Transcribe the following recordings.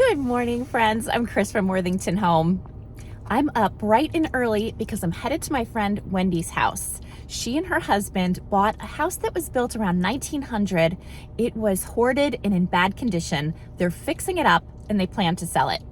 Good morning, friends. I'm Chris from Worthington Home. I'm up bright and early because I'm headed to my friend Wendy's house. She and her husband bought a house that was built around 1900. It was hoarded and in bad condition. They're fixing it up and they plan to sell it.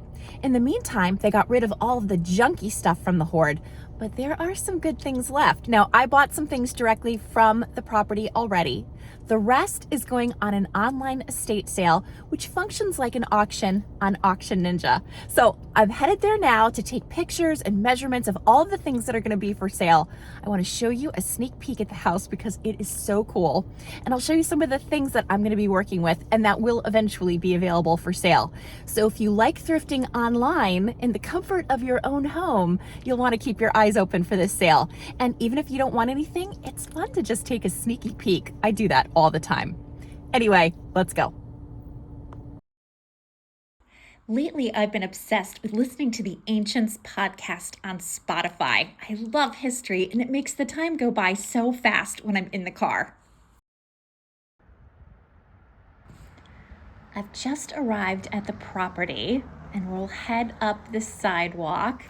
In the meantime, they got rid of all of the junky stuff from the hoard, but there are some good things left. Now, I bought some things directly from the property already. The rest is going on an online estate sale, which functions like an auction on Auction Ninja. So I'm headed there now to take pictures and measurements of all of the things that are going to be for sale. I want to show you a sneak peek at the house because it is so cool. And I'll show you some of the things that I'm going to be working with and that will eventually be available for sale. So if you like thrifting online in the comfort of your own home, you'll want to keep your eyes open for this sale. And even if you don't want anything, it's fun to just take a sneaky peek. I do that all the time. Anyway, let's go. Lately, I've been obsessed with listening to the Ancients podcast on Spotify. I love history, and it makes the time go by so fast when I'm in the car. I've just arrived at the property, and we'll head up the sidewalk.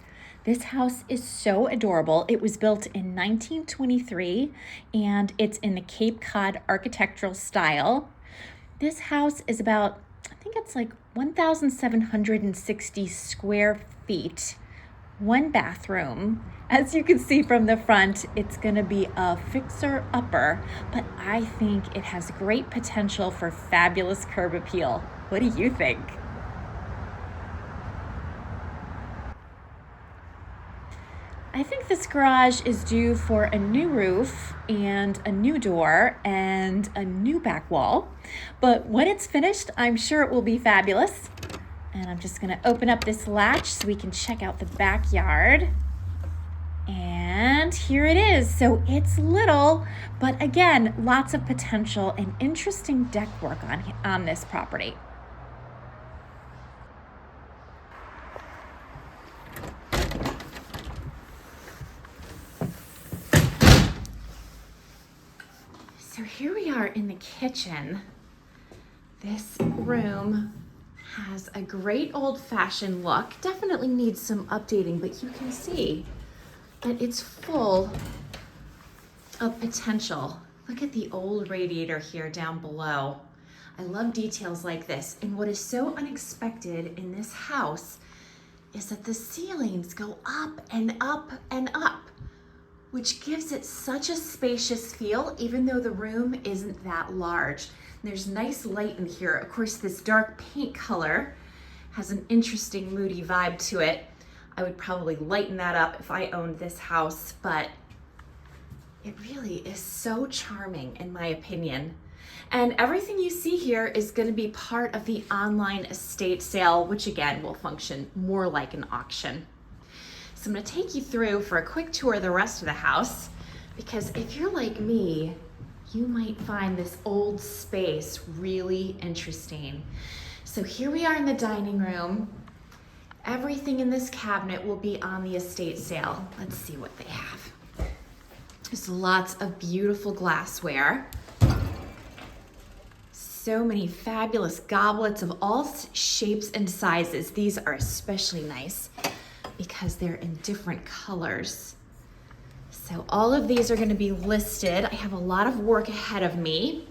This house is so adorable. It was built in 1923, and it's in the Cape Cod architectural style. This house is about, I think it's like 1,760 square feet, one bathroom. As you can see from the front, it's gonna be a fixer-upper, but I think it has great potential for fabulous curb appeal. What do you think? I think this garage is due for a new roof and a new door and a new back wall. But when it's finished, I'm sure it will be fabulous. And I'm just gonna open up this latch so we can check out the backyard. And here it is. So it's little, but again, lots of potential and interesting deck work on this property. So here we are in the kitchen. This room has a great old-fashioned look. Definitely needs some updating, but you can see that it's full of potential. Look at the old radiator here down below. I love details like this. And what is so unexpected in this house is that the ceilings go up and up and up, which gives it such a spacious feel, even though the room isn't that large. There's nice light in here. Of course, this dark paint color has an interesting moody vibe to it. I would probably lighten that up if I owned this house, but it really is so charming in my opinion. And everything you see here is going to be part of the online estate sale, which again will function more like an auction. So I'm going to take you through for a quick tour of the rest of the house, because if you're like me, you might find this old space really interesting. So here we are in the dining room. Everything in this cabinet will be on the estate sale. Let's see what they have. There's lots of beautiful glassware. So many fabulous goblets of all shapes and sizes. These are especially nice because they're in different colors. So all of these are going to be listed. I have a lot of work ahead of me.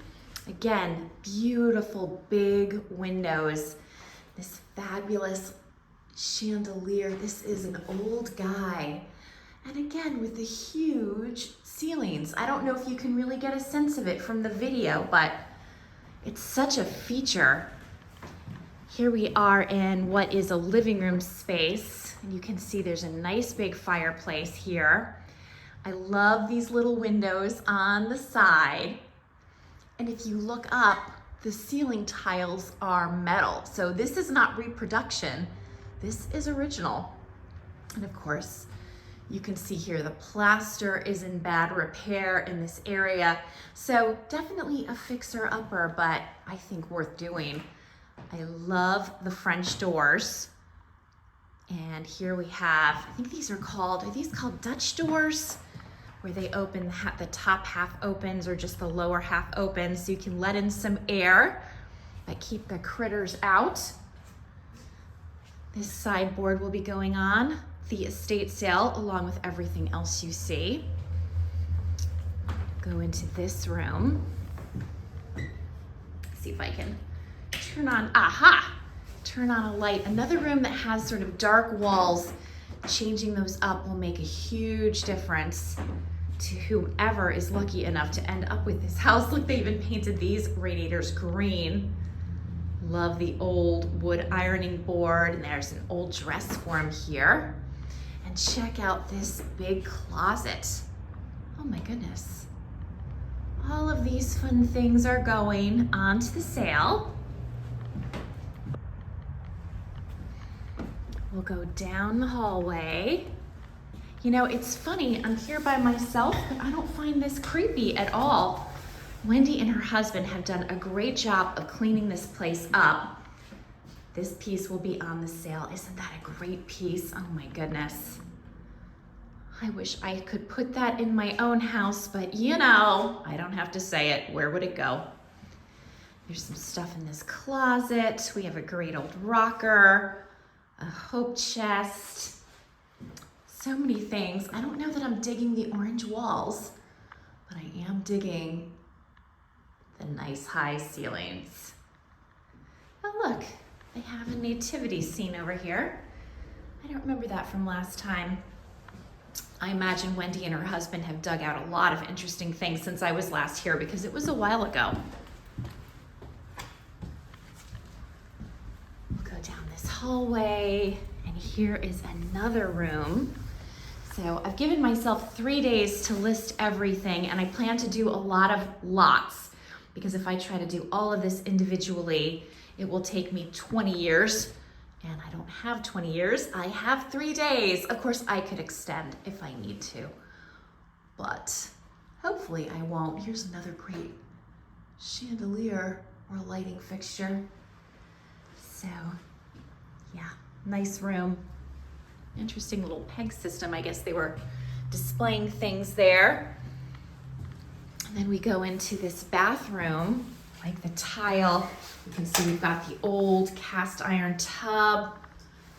Again, beautiful big windows. This fabulous chandelier. This is an old guy. And again, with the huge ceilings. I don't know if you can really get a sense of it from the video, but it's such a feature. Here we are in what is a living room space. And you can see there's a nice big fireplace here. I love these little windows on the side. And if you look up, the ceiling tiles are metal. So this is not reproduction. This is original. And of course, you can see here the plaster is in bad repair in this area. So definitely a fixer-upper, but I think worth doing. I love the French doors. And here we have, I think these are these called Dutch doors? Where they open, the top half opens or just the lower half opens, so you can let in some air, but keep the critters out. This sideboard will be going on the estate sale along with everything else you see. Go into this room. See if I can turn on a light. Another room that has sort of dark walls. Changing those up will make a huge difference to whomever is lucky enough to end up with this house. Look, they even painted these radiators green. Love the old wood ironing board, and there's an old dress form here. And check out this big closet. Oh my goodness. All of these fun things are going onto the sale. We'll go down the hallway. You know, it's funny, I'm here by myself, but I don't find this creepy at all. Wendy and her husband have done a great job of cleaning this place up. This piece will be on the sale. Isn't that a great piece? Oh my goodness. I wish I could put that in my own house, but you know, I don't have to say it. Where would it go? There's some stuff in this closet. We have a great old rocker, a hope chest, so many things. I don't know that I'm digging the orange walls, but I am digging the nice high ceilings. Oh look, they have a nativity scene over here. I don't remember that from last time. I imagine Wendy and her husband have dug out a lot of interesting things since I was last here because it was a while ago. We'll go down this hallway, and here is another room. So I've given myself 3 days to list everything, and I plan to do a lot of lots because if I try to do all of this individually, it will take me 20 years. And I don't have 20 years, I have 3 days. Of course, I could extend if I need to, but hopefully I won't. Here's another great chandelier or lighting fixture. So yeah, nice room. Interesting little peg system. I guess they were displaying things there. And then we go into this bathroom. Like the tile, you can see we've got the old cast iron tub.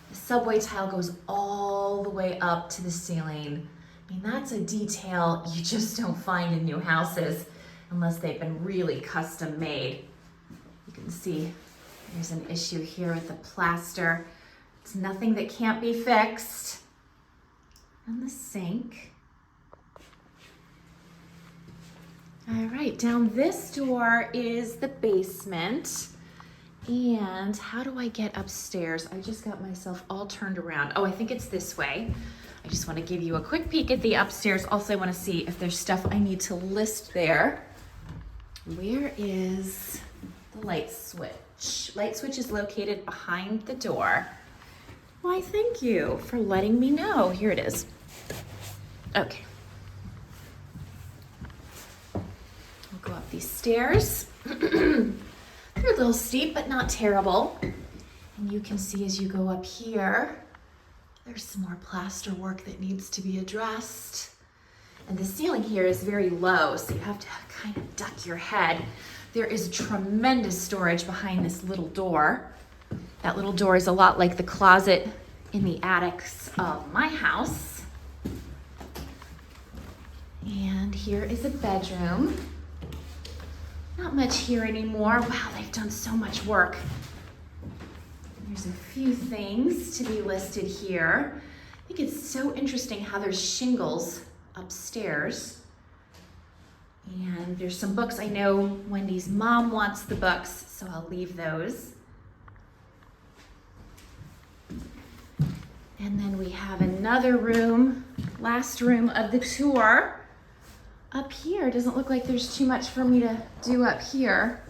The subway tile goes all the way up to the ceiling. I mean, that's a detail you just don't find in new houses unless they've been really custom made. You can see there's an issue here with the plaster. It's nothing that can't be fixed. And the sink. All right, down this door is the basement. And how do I get upstairs? I just got myself all turned around. Oh, I think it's this way. I just want to give you a quick peek at the upstairs. Also, I want to see if there's stuff I need to list there. Where is the light switch? Light switch is located behind the door. Why, thank you for letting me know. Here it is. Okay. Go up these stairs. They're a little steep, but not terrible. And you can see as you go up here, there's some more plaster work that needs to be addressed. And the ceiling here is very low, so you have to kind of duck your head. There is tremendous storage behind this little door. That little door is a lot like the closet in the attics of my house. And here is a bedroom. Not much here anymore. Wow, they've done so much work. There's a few things to be listed here. I think it's so interesting how there's shingles upstairs. And there's some books. I know Wendy's mom wants the books, so I'll leave those. And then we have another room, last room of the tour. Up here, doesn't look like there's too much for me to do up here.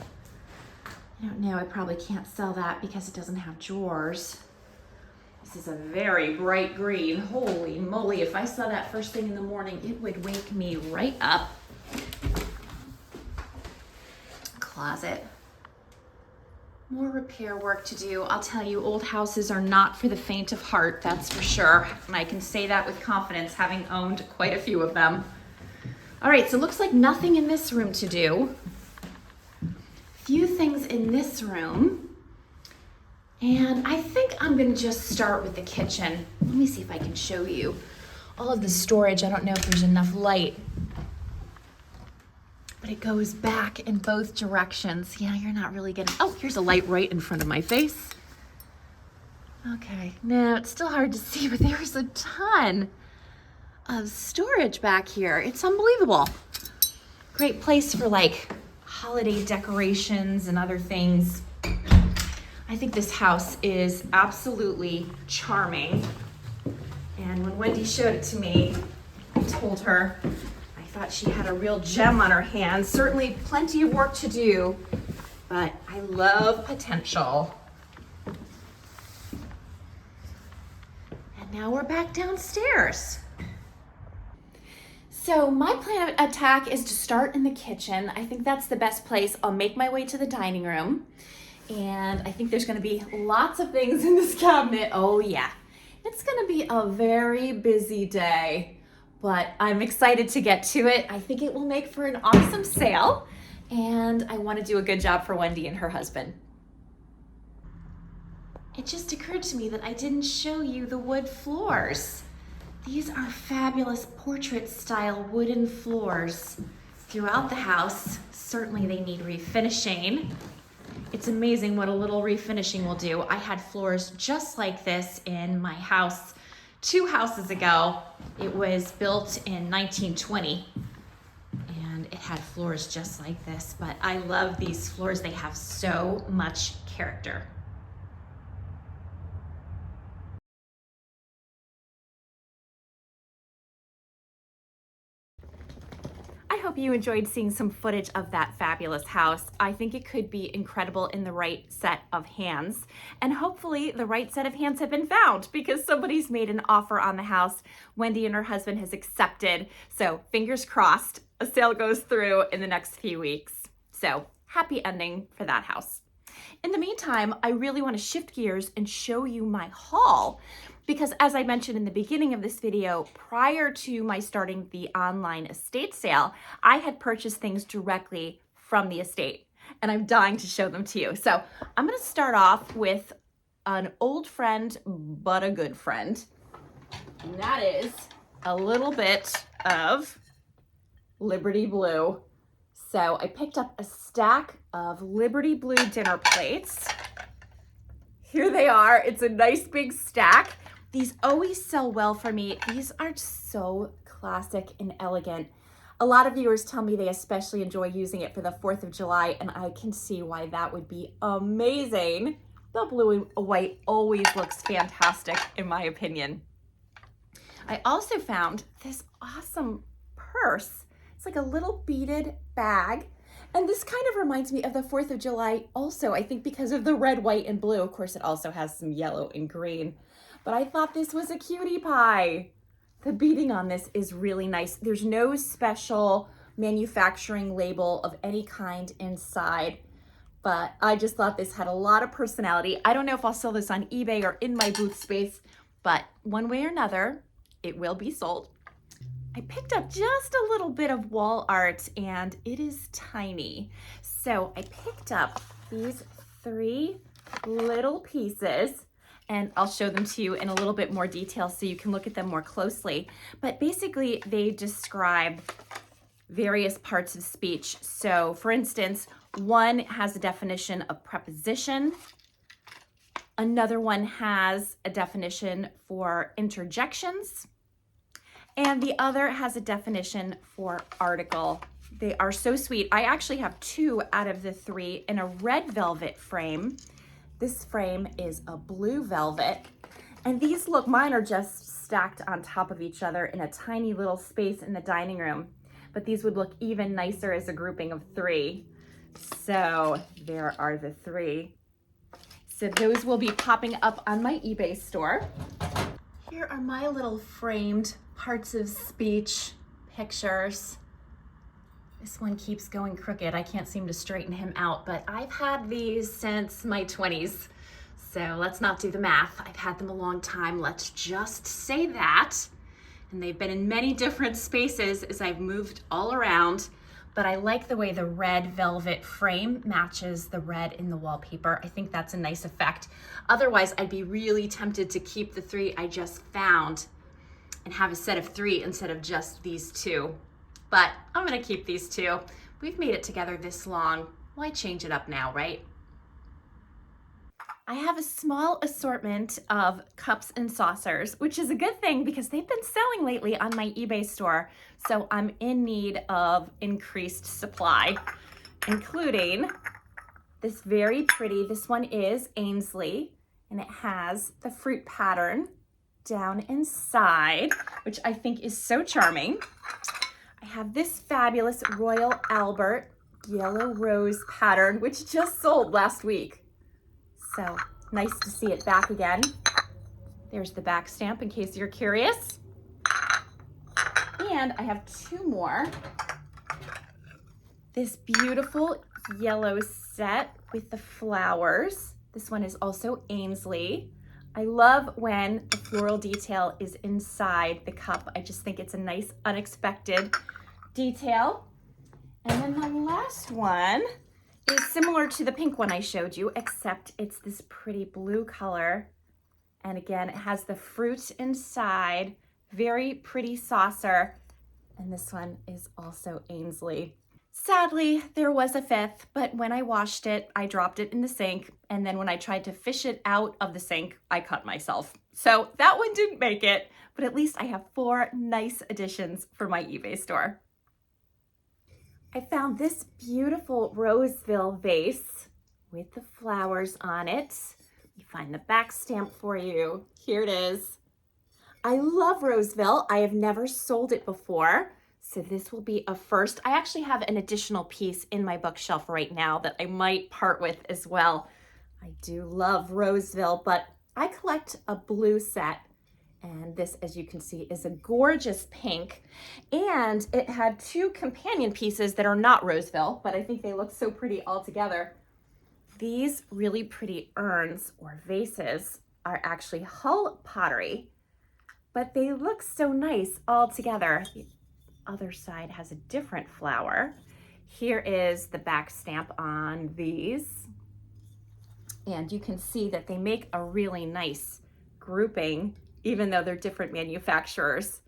I don't know, I probably can't sell that because it doesn't have drawers. This is a very bright green. Holy moly, if I saw that first thing in the morning, it would wake me right up. Closet. More repair work to do. I'll tell you, old houses are not for the faint of heart, that's for sure. And I can say that with confidence, having owned quite a few of them. All right, so it looks like nothing in this room to do. Few things in this room. And I think I'm gonna just start with the kitchen. Let me see if I can show you all of the storage. I don't know if there's enough light, but it goes back in both directions. Yeah, you're not really getting, oh, here's a light right in front of my face. Okay, no, it's still hard to see, but there's a ton of storage back here. It's unbelievable. Great place for like holiday decorations and other things. I think this house is absolutely charming. And when Wendy showed it to me, I told her I thought she had a real gem on her hands. Certainly plenty of work to do, but I love potential. And now we're back downstairs. So my plan of attack is to start in the kitchen. I think that's the best place. I'll make my way to the dining room. And I think there's gonna be lots of things in this cabinet. Oh yeah, it's gonna be a very busy day, but I'm excited to get to it. I think it will make for an awesome sale, and I wanna do a good job for Wendy and her husband. It just occurred to me that I didn't show you the wood floors. These are fabulous portrait style wooden floors throughout the house. Certainly they need refinishing. It's amazing what a little refinishing will do. I had floors just like this in my house 2 houses ago. It was built in 1920 and it had floors just like this, but I love these floors. They have so much character. I hope you enjoyed seeing some footage of that fabulous house. I think it could be incredible in the right set of hands. And hopefully the right set of hands have been found because somebody's made an offer on the house. Wendy and her husband has accepted. So fingers crossed, a sale goes through in the next few weeks. So happy ending for that house. In the meantime, I really want to shift gears and show you my haul. Because as I mentioned in the beginning of this video, prior to my starting the online estate sale, I had purchased things directly from the estate, and I'm dying to show them to you. So I'm gonna start off with an old friend, but a good friend. And that is a little bit of Liberty Blue. So I picked up a stack of Liberty Blue dinner plates. Here they are. It's a nice big stack. These always sell well for me. These are so classic and elegant. A lot of viewers tell me they especially enjoy using it for the 4th of July, and I can see why that would be amazing. The blue and white always looks fantastic in my opinion. I also found this awesome purse. It's like a little beaded bag. And this kind of reminds me of the 4th of July also, I think because of the red, white, and blue. Of course, it also has some yellow and green. But I thought this was a cutie pie. The beading on this is really nice. There's no special manufacturing label of any kind inside, but I just thought this had a lot of personality. I don't know if I'll sell this on eBay or in my booth space, but one way or another, it will be sold. I picked up just a little bit of wall art and it is tiny. So I picked up these 3 little pieces, and I'll show them to you in a little bit more detail so you can look at them more closely. But basically they describe various parts of speech. So for instance, one has a definition of preposition. Another one has a definition for interjections. And the other has a definition for article. They are so sweet. I actually have 2 out of the 3 in a red velvet frame. This frame is a blue velvet. And these look, mine are just stacked on top of each other in a tiny little space in the dining room. But these would look even nicer as a grouping of 3. So there are the 3. So those will be popping up on my eBay store. Here are my little framed parts of speech pictures. This one keeps going crooked. I can't seem to straighten him out, but I've had these since my 20s. So let's not do the math. I've had them a long time. Let's just say that. And they've been in many different spaces as I've moved all around, but I like the way the red velvet frame matches the red in the wallpaper. I think that's a nice effect. Otherwise, I'd be really tempted to keep the 3 I just found and have a set of 3 instead of just these 2. But I'm gonna keep these 2. We've made it together this long. Why change it up now, right? I have a small assortment of cups and saucers, which is a good thing because they've been selling lately on my eBay store. So I'm in need of increased supply, including this very pretty, this one is Ainsley, and it has the fruit pattern down inside, which I think is so charming. I have this fabulous Royal Albert yellow rose pattern, which just sold last week. So nice to see it back again. There's the back stamp in case you're curious. And I have 2 more. This beautiful yellow set with the flowers. This one is also Ainsley. I love when the floral detail is inside the cup. I just think it's a nice unexpected detail. And then the last one is similar to the pink one I showed you, except it's this pretty blue color. And again, it has the fruit inside, very pretty saucer. And this one is also Ainsley. Sadly, there was a 5th, but when I washed it, I dropped it in the sink. And then when I tried to fish it out of the sink, I cut myself. So that one didn't make it, but at least I have 4 nice additions for my eBay store. I found this beautiful Roseville vase with the flowers on it. Let me find the back stamp for you. Here it is. I love Roseville. I have never sold it before, so this will be a first. I actually have an additional piece in my bookshelf right now that I might part with as well. I do love Roseville, but I collect a blue set. And this, as you can see, is a gorgeous pink. And it had 2 companion pieces that are not Roseville, but I think they look so pretty all together. These really pretty urns or vases are actually Hull pottery, but they look so nice all together. The other side has a different flower. Here is the back stamp on these. And you can see that they make a really nice grouping, even though they're different manufacturers.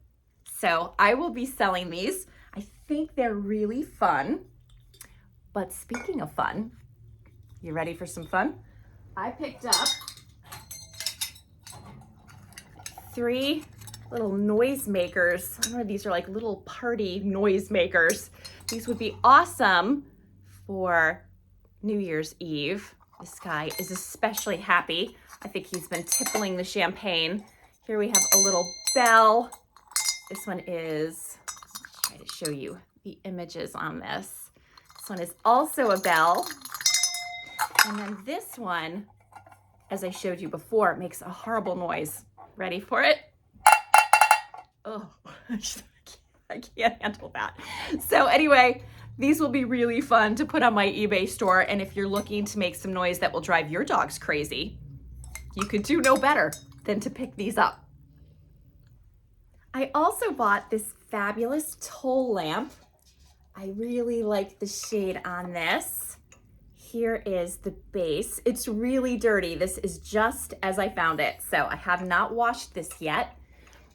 So I will be selling these. I think they're really fun. But speaking of fun, you ready for some fun? I picked up 3 little noise makers. I don't know, these are like little party noise makers. These would be awesome for New Year's Eve. This guy is especially happy. I think he's been tippling the champagne. Here we have a little bell. This one is, let's try to show you the images on this. This one is also a bell. And then this one, as I showed you before, makes a horrible noise. Ready for it? Oh, I can't handle that. So anyway, these will be really fun to put on my eBay store. And if you're looking to make some noise that will drive your dogs crazy, you could do no better than to pick these up. I also bought this fabulous towel lamp. I really like the shade on this. Here is the base. It's really dirty. This is just as I found it. So I have not washed this yet.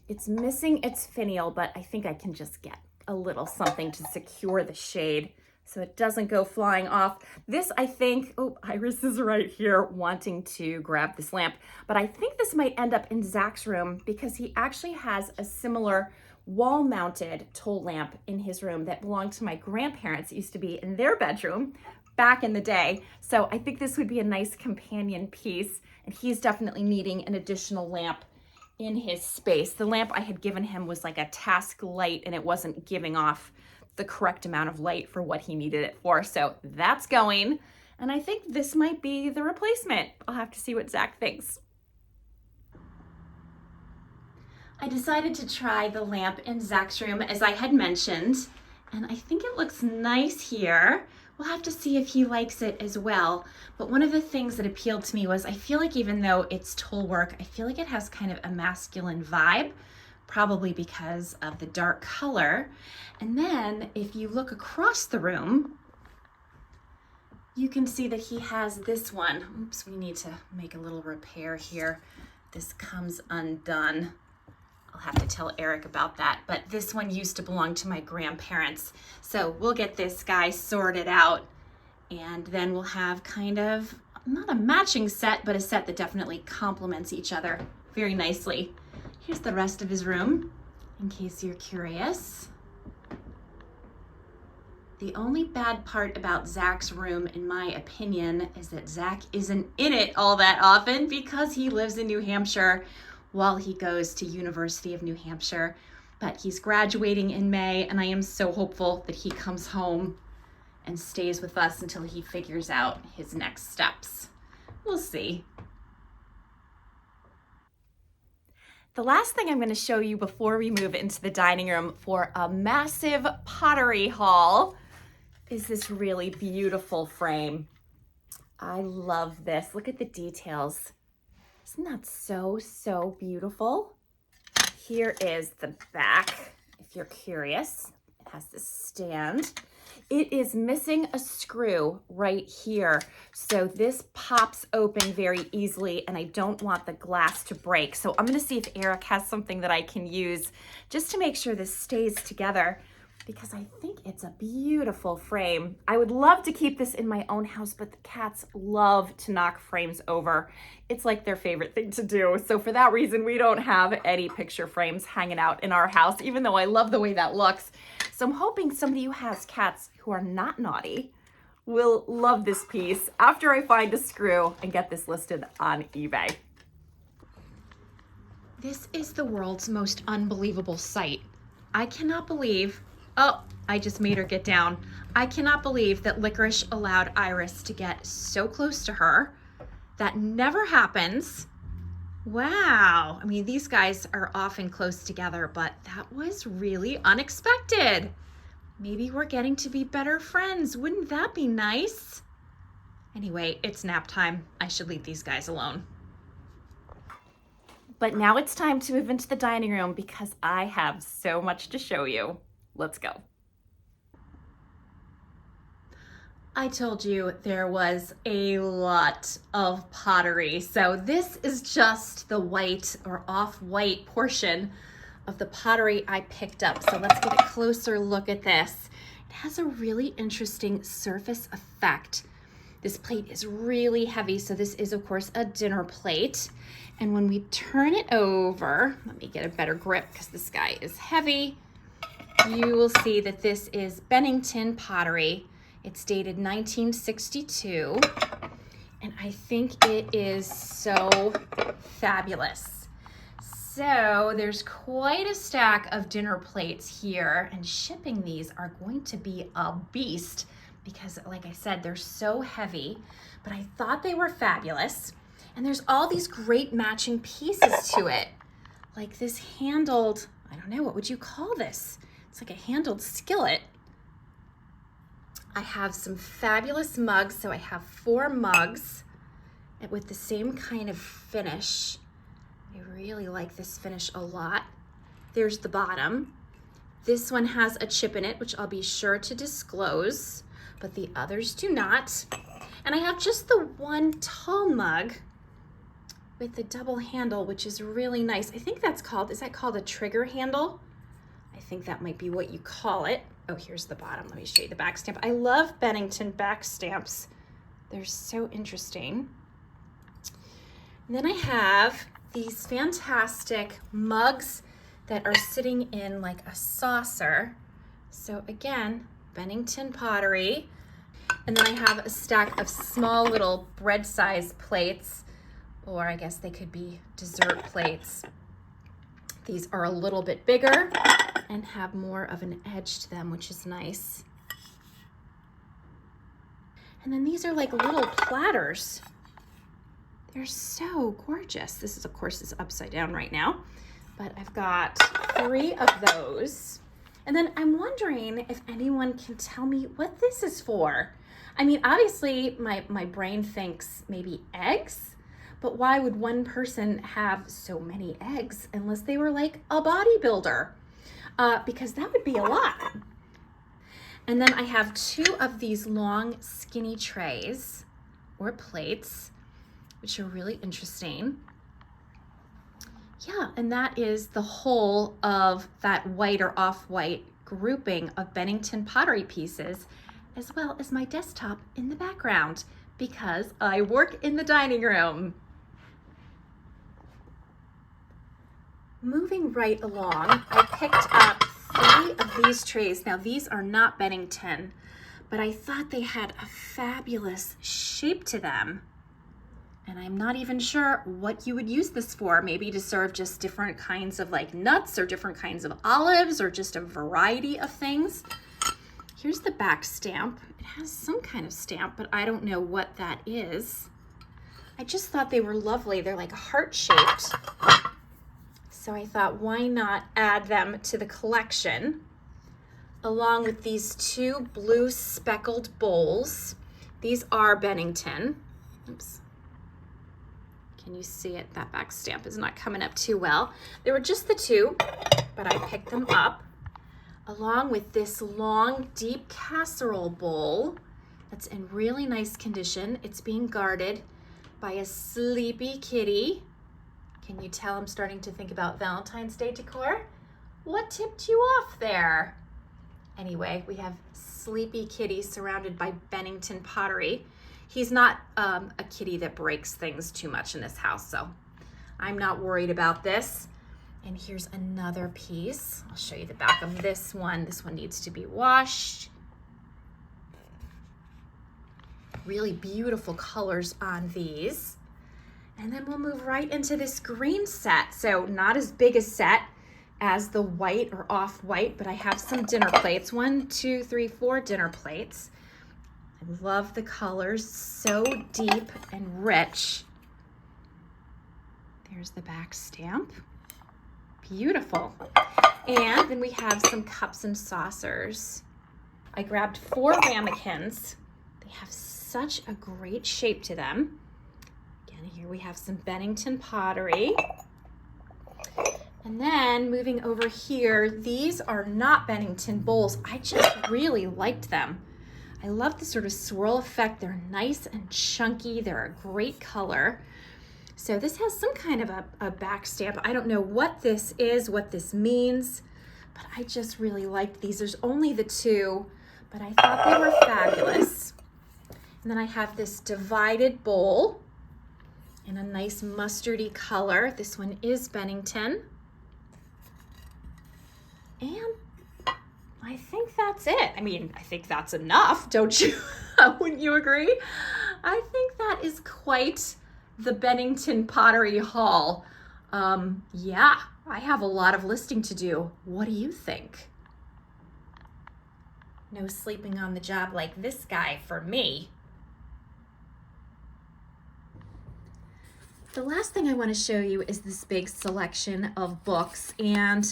It's missing its finial, but I think I can just get a little something to secure the shade so it doesn't go flying off. This, I think, oh, Iris is right here wanting to grab this lamp, but I think this might end up in Zach's room because he actually has a similar wall-mounted towel lamp in his room that belonged to my grandparents. It used to be in their bedroom back in the day. So I think this would be a nice companion piece, and he's definitely needing an additional lamp in his space. The lamp I had given him was like a task light, and it wasn't giving off the correct amount of light for what he needed it for. So that's going. And I think this might be the replacement. I'll have to see what Zach thinks. I decided to try the lamp in Zach's room as I had mentioned, and I think it looks nice here. We'll have to see if he likes it as well. But one of the things that appealed to me was I feel like even though it's tool work, I feel like it has kind of a masculine vibe, probably because of the dark color. And then if you look across the room, you can see that he has this one. Oops, we need to make a little repair here. This comes undone. I'll have to tell Eric about that, but this one used to belong to my grandparents. So we'll get this guy sorted out, and then we'll have kind of, not a matching set, but a set that definitely complements each other very nicely. Here's the rest of his room, in case you're curious. The only bad part about Zach's room, in my opinion, is that Zach isn't in it all that often because he lives in New Hampshire while he goes to University of New Hampshire. But he's graduating in May, and I am so hopeful that he comes home and stays with us until he figures out his next steps. We'll see. The last thing I'm going to show you before we move into the dining room for a massive pottery haul is this really beautiful frame. I love this. Look at the details. Isn't that so, so beautiful? Here is the back, if you're curious. It has this stand. It is missing a screw right here. So this pops open very easily, and I don't want the glass to break. So I'm gonna see if Eric has something that I can use just to make sure this stays together, because I think it's a beautiful frame. I would love to keep this in my own house, but the cats love to knock frames over. It's like their favorite thing to do. So for that reason, we don't have any picture frames hanging out in our house, even though I love the way that looks. So I'm hoping somebody who has cats who are not naughty will love this piece after I find a screw and get this listed on eBay. This is the world's most unbelievable sight. I cannot believe, oh, I just made her get down. I cannot believe that Licorice allowed Iris to get so close to her. That never happens. Wow. I mean, these guys are often close together, but that was really unexpected. Maybe we're getting to be better friends. Wouldn't that be nice? Anyway, it's nap time. I should leave these guys alone. But now it's time to move into the dining room because I have so much to show you. Let's go. I told you there was a lot of pottery. So this is just the white or off-white portion of the pottery I picked up. So let's get a closer look at this. It has a really interesting surface effect. This plate is really heavy. So this is, of course, a dinner plate. And when we turn it over, let me get a better grip because this guy is heavy. You will see that this is Bennington pottery. It's dated 1962, and I think it is so fabulous. So there's quite a stack of dinner plates here, and shipping these are going to be a beast because, like I said, they're so heavy, but I thought they were fabulous. And there's all these great matching pieces to it, like this handled, I don't know, what would you call this? It's like a handled skillet. I have some fabulous mugs. So I have 4 mugs with the same kind of finish. I really like this finish a lot. There's the bottom. This one has a chip in it, which I'll be sure to disclose, but the others do not. And I have just the one tall mug with the double handle, which is really nice. I think that's called, is that called a trigger handle? I think that might be what you call it. Oh, here's the bottom. Let me show you the back stamp. I love Bennington back stamps. They're so interesting. And then I have these fantastic mugs that are sitting in like a saucer. So again, Bennington pottery. And then I have a stack of small little bread-sized plates, or I guess they could be dessert plates. These are a little bit bigger and have more of an edge to them, which is nice. And then these are like little platters. They're so gorgeous. This is, of course, is upside down right now, but I've got 3 of those. And then I'm wondering if anyone can tell me what this is for. I mean, obviously my brain thinks maybe eggs, but why would one person have so many eggs unless they were like a bodybuilder? Because that would be a lot. And then I have 2 of these long skinny trays or plates, which are really interesting. Yeah, and that is the whole of that white or off-white grouping of Bennington pottery pieces, as well as my desktop in the background, because I work in the dining room. Moving right along, I picked up 3 of these trays. Now these are not Bennington, but I thought they had a fabulous shape to them. And I'm not even sure what you would use this for. Maybe to serve just different kinds of like nuts or different kinds of olives or just a variety of things. Here's the back stamp. It has some kind of stamp, but I don't know what that is. I just thought they were lovely. They're like heart-shaped. So I thought, why not add them to the collection, along with these 2 blue speckled bowls. These are Bennington. Oops. Can you see it? That back stamp is not coming up too well. There were just the 2, but I picked them up, along with this long, deep casserole bowl that's in really nice condition. It's being guarded by a sleepy kitty. Can you tell I'm starting to think about Valentine's Day decor? What tipped you off there? Anyway, we have sleepy kitty surrounded by Bennington pottery. He's not a kitty that breaks things too much in this house, so I'm not worried about this. And here's another piece. I'll show you the back of this one. This one needs to be washed. Really beautiful colors on these. And then we'll move right into this green set. So not as big a set as the white or off-white, but I have some dinner plates. 1, 2, 3, 4 dinner plates. I love the colors, so deep and rich. There's the back stamp. Beautiful. And then we have some cups and saucers. I grabbed 4 ramekins. They have such a great shape to them. Again, here we have some Bennington pottery. And then moving over here, these are not Bennington bowls. I just really liked them. I love the sort of swirl effect. They're nice and chunky. They're a great color. So this has some kind of a back stamp. I don't know what this is, what this means, but I just really liked these. There's only the 2, but I thought they were fabulous. And then I have this divided bowl in a nice mustardy color. This one is Bennington. And I think that's it. I mean, I think that's enough, don't you? Wouldn't you agree? I think that is quite the Bennington pottery haul. Yeah, I have a lot of listing to do. What do you think? No sleeping on the job like this guy for me. The last thing I want to show you is this big selection of books, and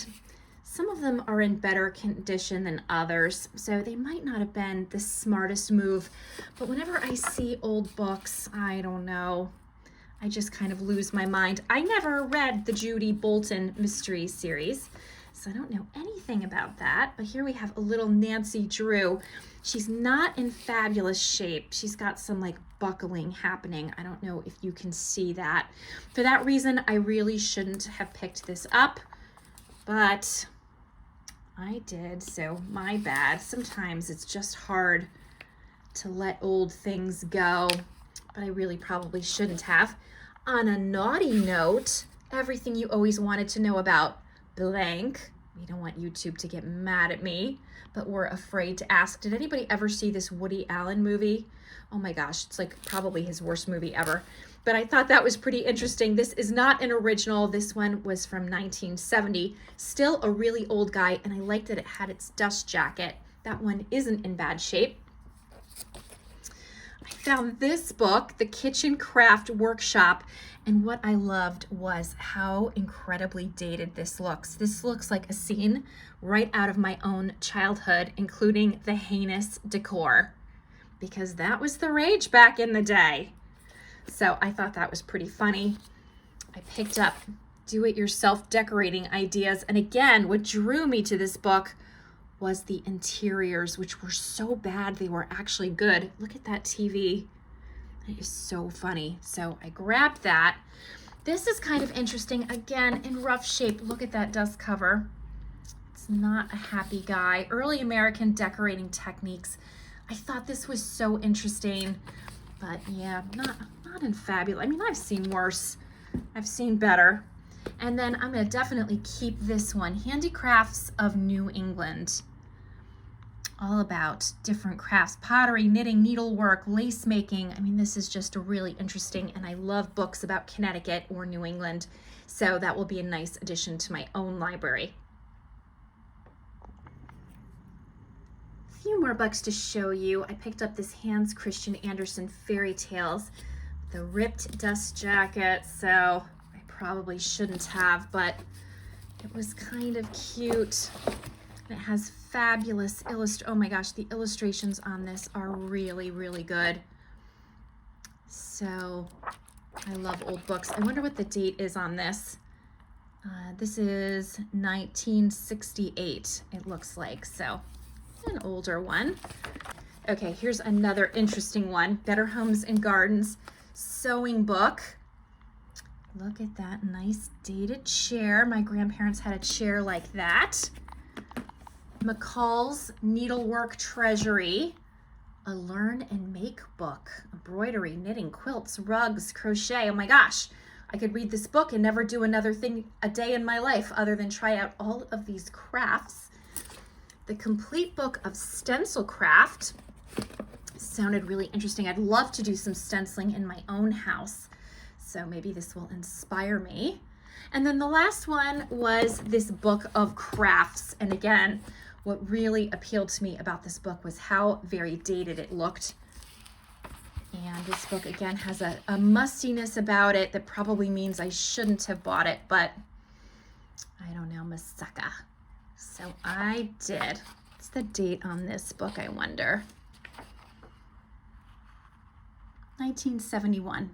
some of them are in better condition than others, so they might not have been the smartest move, but whenever I see old books, I don't know, I just kind of lose my mind. I never read the Judy Bolton mystery series, so I don't know anything about that, but here we have a little Nancy Drew. She's not in fabulous shape. She's got some like buckling happening. I don't know if you can see that. For that reason, I really shouldn't have picked this up, but I did, so my bad. Sometimes it's just hard to let old things go, but I really probably shouldn't have. On a naughty note, everything you always wanted to know about blank. We don't want YouTube to get mad at me, but we're afraid to ask. Did anybody ever see this Woody Allen movie? Oh my gosh, it's like probably his worst movie ever. But I thought that was pretty interesting. This is not an original. This one was from 1970. Still a really old guy, and I liked that it had its dust jacket. That one isn't in bad shape. I found this book, The Kitchen Craft Workshop, and what I loved was how incredibly dated this looks. This looks like a scene right out of my own childhood, including the heinous decor, because that was the rage back in the day. So I thought that was pretty funny. I picked up do-it-yourself decorating ideas. And again, what drew me to this book was the interiors, which were so bad they were actually good. Look at that TV. It is so funny. So I grabbed that. This is kind of interesting. Again, in rough shape. Look at that dust cover. It's not a happy guy. Early American decorating techniques. I thought this was so interesting, but yeah, not in fabulous. I mean, I've seen worse. I've seen better. And then I'm going to definitely keep this one, Handicrafts of New England. All about different crafts, pottery, knitting, needlework, lace making. I mean, this is just really interesting, and I love books about Connecticut or New England, so that will be a nice addition to my own library. A few more books to show you. I picked up this Hans Christian Andersen Fairy Tales, the ripped dust jacket, so I probably shouldn't have, but it was kind of cute. It has fabulous oh my gosh, the illustrations on this are really, really good. So I love old books. I wonder what the date is on this. This is 1968, it looks like, so an older one. Okay, here's another interesting one, Better Homes and Gardens sewing book. Look at that nice dated chair. My grandparents had a chair like that. McCall's Needlework Treasury, a learn and make book, embroidery, knitting, quilts, rugs, crochet. Oh my gosh, I could read this book and never do another thing a day in my life other than try out all of these crafts. The Complete Book of Stencil Craft sounded really interesting. I'd love to do some stenciling in my own house, so maybe this will inspire me. And then the last one was this book of crafts, and again, what really appealed to me about this book was how very dated it looked. And this book, again, has a mustiness about it that probably means I shouldn't have bought it, but I don't know, Masaka. So I did. What's the date on this book, I wonder? 1971.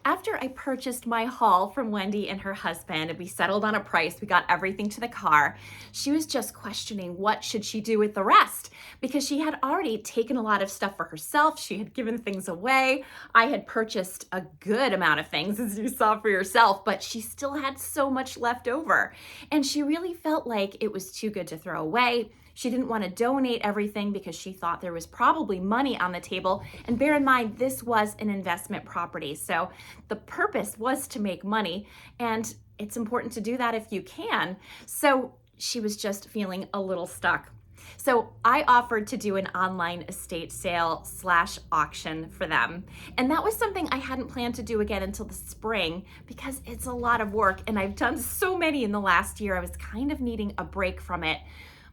After I purchased my haul from Wendy and her husband, and we settled on a price, we got everything to the car, she was just questioning what should she do with the rest, because she had already taken a lot of stuff for herself. She had given things away. I had purchased a good amount of things, as you saw for yourself, but she still had so much left over. And she really felt like it was too good to throw away. She didn't want to donate everything because she thought there was probably money on the table. And bear in mind, this was an investment property. So the purpose was to make money, and it's important to do that if you can. So she was just feeling a little stuck. So I offered to do an online estate sale / auction for them. And that was something I hadn't planned to do again until the spring because it's a lot of work, and I've done so many in the last year. I was kind of needing a break from it.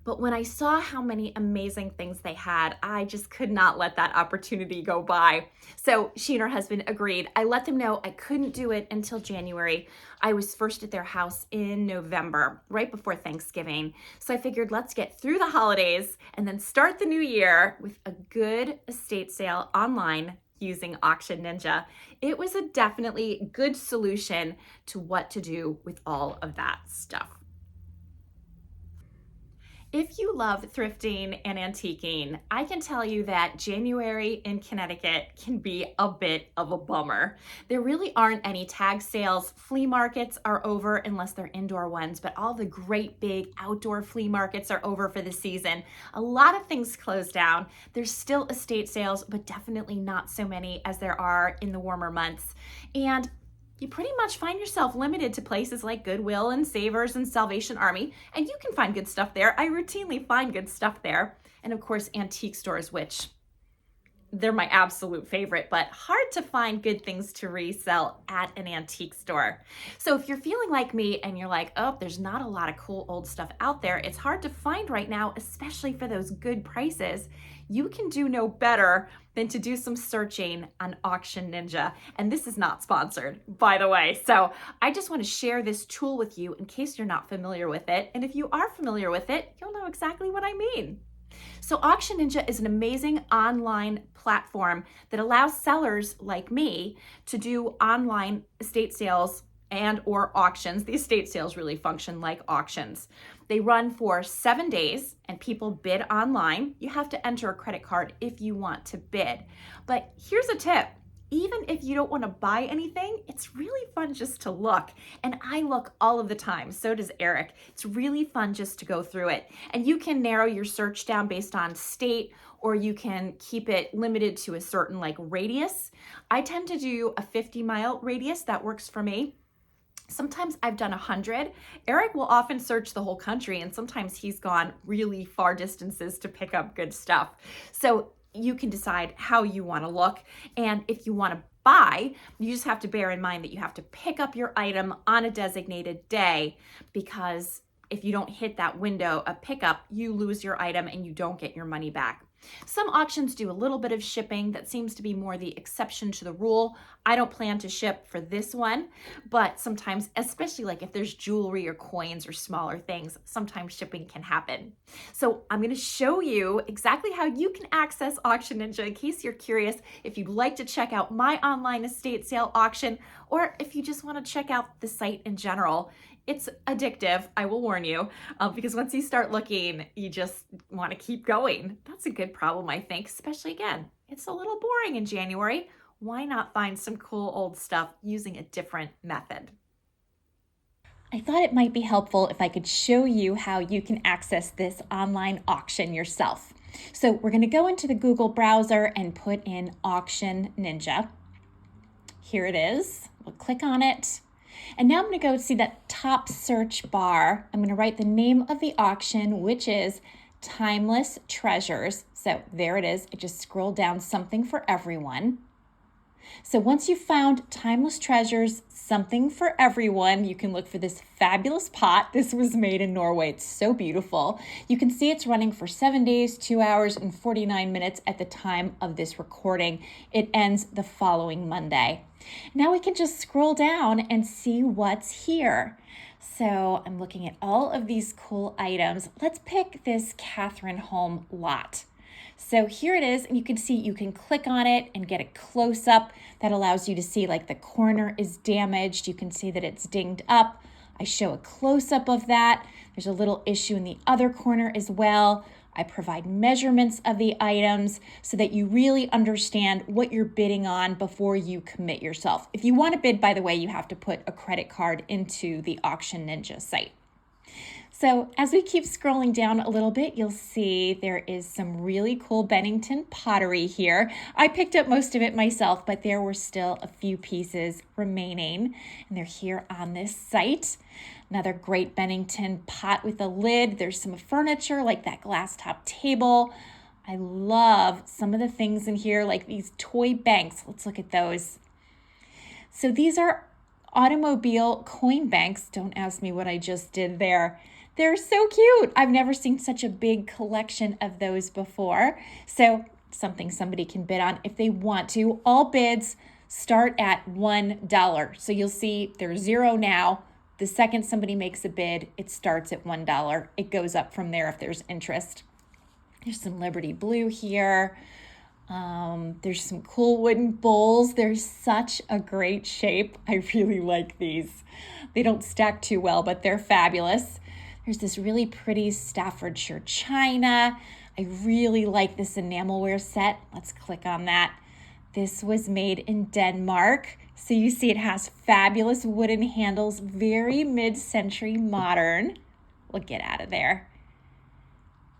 But when I saw how many amazing things they had, I just could not let that opportunity go by. So she and her husband agreed. I let them know I couldn't do it until January. I was first at their house in November, right before Thanksgiving. So I figured let's get through the holidays and then start the new year with a good estate sale online using Auction Ninja. It was a definitely good solution to what to do with all of that stuff. If you love thrifting and antiquing, I can tell you that January in Connecticut can be a bit of a bummer. There really aren't any tag sales. Flea markets are over unless they're indoor ones, but all the great big outdoor flea markets are over for the season. A lot of things closed down. There's still estate sales, but definitely not so many as there are in the warmer months. And you pretty much find yourself limited to places like Goodwill and Savers and Salvation Army, and you can find good stuff there. I routinely find good stuff there. And of course, antique stores, which they're my absolute favorite, but hard to find good things to resell at an antique store. So if you're feeling like me and you're like, oh, there's not a lot of cool old stuff out there, it's hard to find right now, especially for those good prices, you can do no better than to do some searching on Auction Ninja. And this is not sponsored, by the way. So I just want to share this tool with you in case you're not familiar with it. And if you are familiar with it, you'll know exactly what I mean. So Auction Ninja is an amazing online platform that allows sellers like me to do online estate sales and or auctions. The estate sales really function like auctions. They run for 7 days and people bid online. You have to enter a credit card if you want to bid. But here's a tip. Even if you don't want to buy anything, it's really fun just to look. And I look all of the time. So does Eric. It's really fun just to go through it. And you can narrow your search down based on state, or you can keep it limited to a certain radius. I tend to do a 50-mile radius. That works for me. Sometimes I've done 100. Eric will often search the whole country, and sometimes he's gone really far distances to pick up good stuff. So you can decide how you want to look. And if you want to buy, you just have to bear in mind that you have to pick up your item on a designated day, because if you don't hit that window of pickup, you lose your item and you don't get your money back. Some auctions do a little bit of shipping. That seems to be more the exception to the rule. I don't plan to ship for this one, but sometimes, especially if there's jewelry or coins or smaller things, sometimes shipping can happen. So I'm going to show you exactly how you can access Auction Ninja in case you're curious if you'd like to check out my online estate sale auction, or if you just want to check out the site in general. It's addictive, I will warn you, because once you start looking, you just want to keep going. That's a good problem, I think, especially again, it's a little boring in January. Why not find some cool old stuff using a different method? I thought it might be helpful if I could show you how you can access this online auction yourself. So we're going to go into the Google browser and put in Auction Ninja. Here it is. We'll click on it. And now I'm going to go see that top search bar. I'm going to write the name of the auction, which is Timeless Treasures. So there it is. I just scrolled down, something for everyone. So once you've found Timeless Treasures, something for everyone, you can look for this fabulous pot. This was made in Norway. It's so beautiful. You can see it's running for 7 days, 2 hours, and 49 minutes at the time of this recording. It ends the following Monday. Now we can just scroll down and see what's here. So I'm looking at all of these cool items. Let's pick this Catherine Home lot. So here it is, and you can see you can click on it and get a close-up that allows you to see the corner is damaged. You can see that it's dinged up. I show a close-up of that. There's a little issue in the other corner as well. I provide measurements of the items so that you really understand what you're bidding on before you commit yourself. If you want to bid, by the way, you have to put a credit card into the Auction Ninja site. So as we keep scrolling down a little bit, you'll see there is some really cool Bennington pottery here. I picked up most of it myself, but there were still a few pieces remaining, and they're here on this site. Another great Bennington pot with a lid. There's some furniture like that glass top table. I love some of the things in here, like these toy banks. Let's look at those. So these are automobile coin banks. Don't ask me what I just did there. They're so cute. I've never seen such a big collection of those before. So something somebody can bid on if they want to. All bids start at $1. So you'll see there's 0 now. The second somebody makes a bid, it starts at $1. It goes up from there if there's interest. There's some Liberty Blue here. There's some cool wooden bowls. They're such a great shape. I really like these. They don't stack too well, but they're fabulous. There's this really pretty Staffordshire china. I really like this enamelware set. Let's click on that. This was made in Denmark. So you see it has fabulous wooden handles, very mid-century modern. We'll get out of there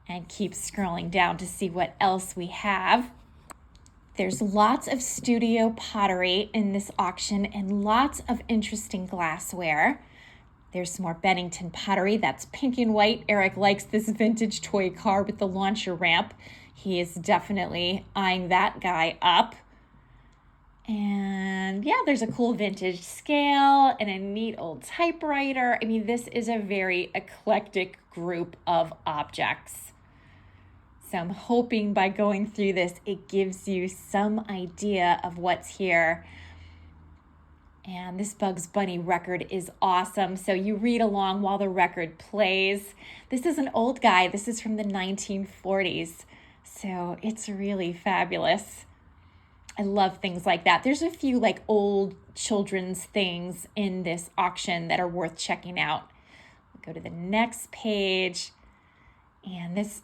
and keep scrolling down to see what else we have. There's lots of studio pottery in this auction and lots of interesting glassware. There's some more Bennington pottery. That's pink and white. Eric likes this vintage toy car with the launcher ramp. He is definitely eyeing that guy up. And yeah, there's a cool vintage scale and a neat old typewriter. I mean, this is a very eclectic group of objects. So I'm hoping by going through this, it gives you some idea of what's here. And this Bugs Bunny record is awesome. So you read along while the record plays. This is an old guy. This is from the 1940s. So it's really fabulous. I love things like that. There's a few like old children's things in this auction that are worth checking out. We'll go to the next page. And this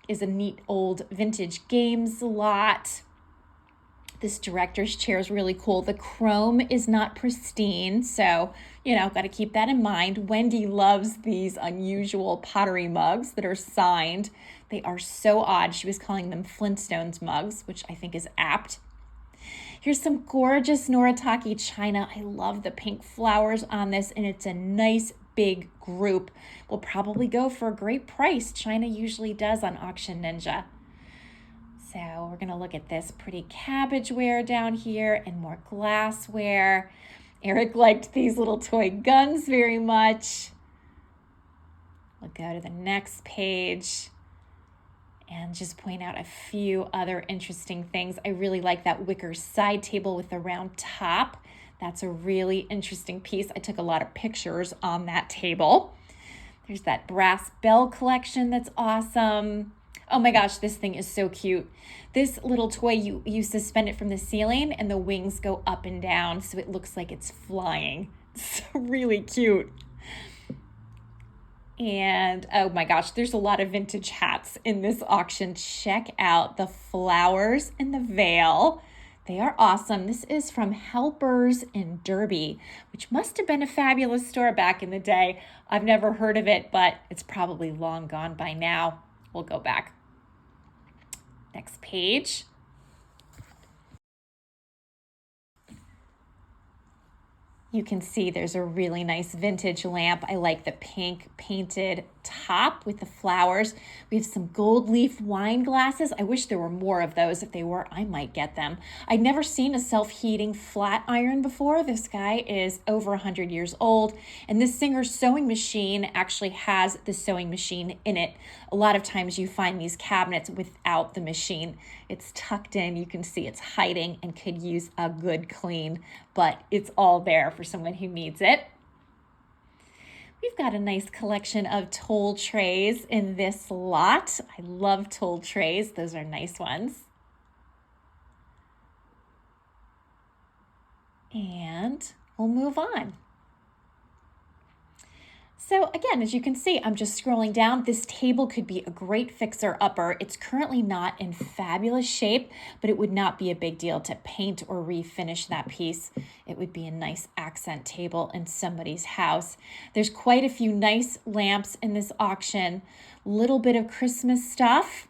is a neat old vintage games lot. This director's chair is really cool. The chrome is not pristine, so, got to keep that in mind. Wendy loves these unusual pottery mugs that are signed. They are so odd. She was calling them Flintstones mugs, which I think is apt. Here's some gorgeous Noritake china. I love the pink flowers on this, and it's a nice big group. Will probably go for a great price. China usually does on Auction Ninja. So we're going to look at this pretty cabbageware down here and more glassware. Eric liked these little toy guns very much. We'll go to the next page and just point out a few other interesting things. I really like that wicker side table with the round top. That's a really interesting piece. I took a lot of pictures on that table. There's that brass bell collection that's awesome. Oh my gosh, this thing is so cute. This little toy, you suspend it from the ceiling and the wings go up and down so it looks like it's flying. It's really cute. And oh my gosh, there's a lot of vintage hats in this auction. Check out the flowers and the veil. They are awesome. This is from Helpers in Derby, which must have been a fabulous store back in the day. I've never heard of it, but it's probably long gone by now. We'll go back. Next page. You can see there's a really nice vintage lamp. I like the pink painted top with the flowers. We have some gold leaf wine glasses. I wish there were more of those. If they were, I might get them. I'd never seen a self-heating flat iron before. This guy is over 100 years old, and this Singer's sewing machine actually has the sewing machine in it. A lot of times you find these cabinets without the machine. It's tucked in. You can see it's hiding and could use a good clean, but it's all there for someone who needs it. We've got a nice collection of toll trays in this lot. I love toll trays. Those are nice ones. And we'll move on. So again, as you can see, I'm just scrolling down. This table could be a great fixer-upper. It's currently not in fabulous shape, but it would not be a big deal to paint or refinish that piece. It would be a nice accent table in somebody's house. There's quite a few nice lamps in this auction. Little bit of Christmas stuff.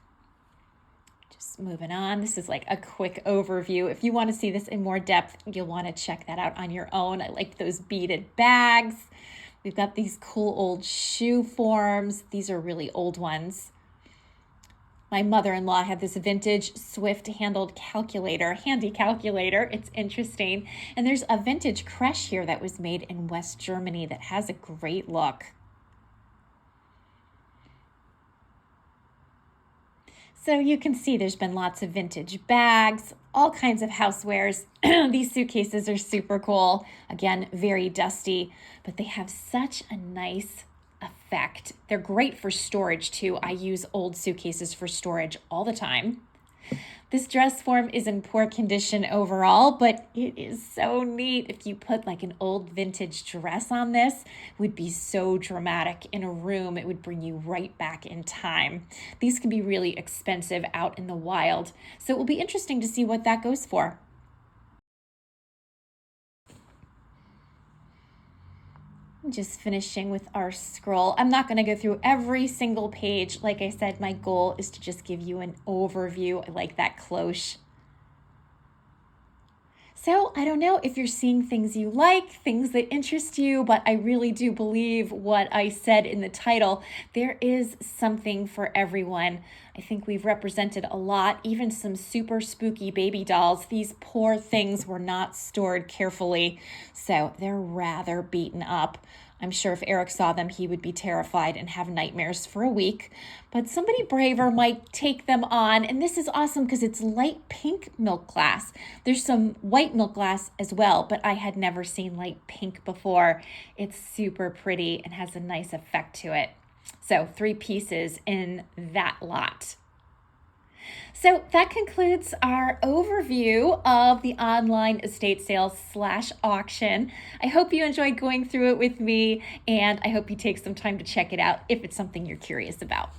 Just moving on. This is like a quick overview. If you want to see this in more depth, you'll want to check that out on your own. I like those beaded bags. We've got these cool old shoe forms. These are really old ones. My mother-in-law had this vintage Swift-handled calculator, handy calculator. It's interesting. And there's a vintage creche here that was made in West Germany that has a great look. So you can see there's been lots of vintage bags, all kinds of housewares. These suitcases are super cool. Again, very dusty, but they have such a nice effect. They're great for storage too. I use old suitcases for storage all the time. This dress form is in poor condition overall, but it is so neat. If you put like an old vintage dress on this, it would be so dramatic in a room. It would bring you right back in time. These can be really expensive out in the wild, so it will be interesting to see what that goes for. Just finishing with our scroll. I'm not going to go through every single page. Like I said, my goal is to just give you an overview. I like that cloche. So I don't know if you're seeing things you like, things that interest you, but I really do believe what I said in the title. There is something for everyone. I think we've represented a lot, even some super spooky baby dolls. These poor things were not stored carefully, so they're rather beaten up. I'm sure if Eric saw them, he would be terrified and have nightmares for a week. But somebody braver might take them on. And this is awesome because it's light pink milk glass. There's some white milk glass as well, but I had never seen light pink before. It's super pretty and has a nice effect to it. So 3 pieces in that lot. So that concludes our overview of the online estate sale / auction. I hope you enjoyed going through it with me, and I hope you take some time to check it out if it's something you're curious about.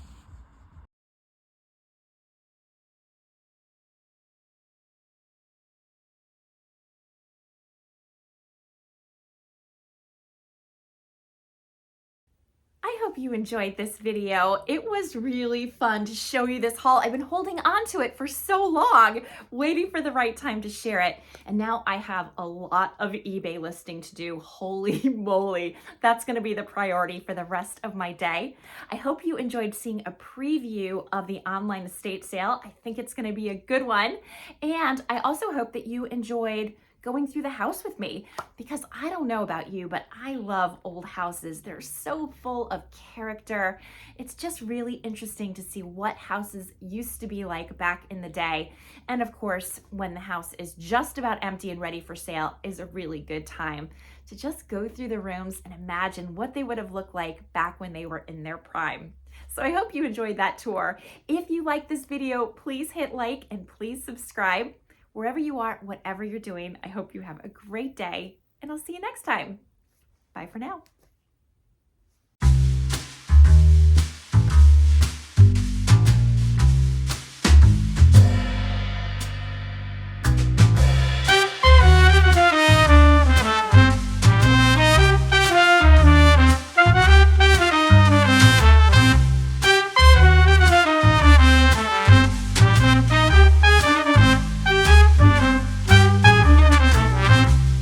I hope you enjoyed this video. It was really fun to show you this haul. I've been holding on to it for so long, waiting for the right time to share it. And now I have a lot of eBay listing to do. Holy moly, that's gonna be the priority for the rest of my day. I hope you enjoyed seeing a preview of the online estate sale. I think it's gonna be a good one. And I also hope that you enjoyed going through the house with me, because I don't know about you, but I love old houses. They're so full of character. It's just really interesting to see what houses used to be like back in the day. And of course, when the house is just about empty and ready for sale is a really good time to just go through the rooms and imagine what they would have looked like back when they were in their prime. So I hope you enjoyed that tour. If you like this video, please hit like and please subscribe. Wherever you are, whatever you're doing, I hope you have a great day, and I'll see you next time. Bye for now.